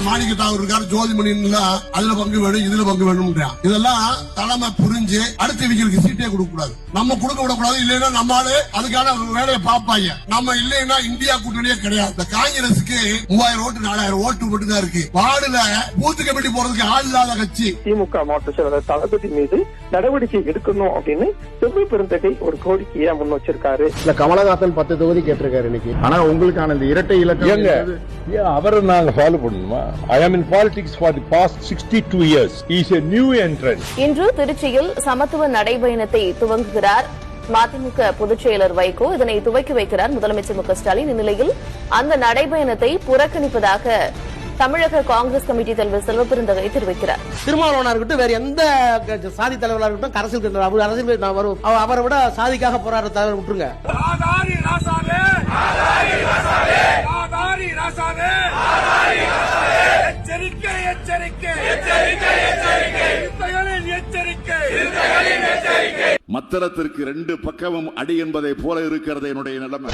மாணிக்கத்தாவர் இருக்காரு, ஜோதிமணி அதுல பங்கு வேணும், இதுல பங்கு வேணும். இதெல்லாம் தலைமை புரிஞ்சு அடுத்த இவங்களுக்கு சீட்டே கொடுக்க கூடாது, நம்ம கொடுக்க விடக்கூடாது. இல்லைன்னா நம்மளால அதுக்கான வேலையை பார்ப்பாங்க. நம்ம இல்லைன்னா இந்தியா கூட்டணியே கிடையாது. காங்கிரஸுக்கு 3000 ஓட்டு 4000 ஓட்டு மட்டும் தான் இருக்கு. வார்டுல பூத்து கமிட்டி போறதுக்கு ஆள் இல்லாத கட்சி. திமுக மாவட்ட செயலர் தளபதி மீது நடவடிக்கை எடுக்கணும் அப்படின்னு செல்வ பெருந்தகை ஒரு கோரிக்கையா முன் வச்சிருக்காரு. கமலஹாசன் 10 தொகுதி கேட்டிருக்காரு இன்னைக்கு. ஆனா உங்களுக்கான இந்த இரட்டை இலக்கம் அவரை நாங்க ஃபாலோ பண்ணுமா? I am in politics for the past 62 years. He is a new entrant. இன்று திருச்சியில் சமத்துவ நடைபயணத்தை துவங்குகிறார் மதிமுக பொதுச் செயலர் வைகோ. இதனை துவக்கி வைக்கிறார் முதலமைச்சர் மு க ஸ்டாலின். இந்நிலையில் அந்த நடைபயணத்தை புறக்கணிப்பதாக தமிழக காங்கிரஸ் கமிட்டி தலைவர் செல்வபெருந்தகை தெரிவிக்கிறார். திருமாவளவனா இருக்கட்டும், வேற எந்த சாதி தலைவராக இருக்கட்டும், அரசியல் அவரை விட சாதிக்காக போராடுற தலைவர் விட்டுருங்க. மத்தளத்திற்கு 2 பக்கமும் அடி என்பதை போல இருக்கிறது என்னுடைய நிலைமை.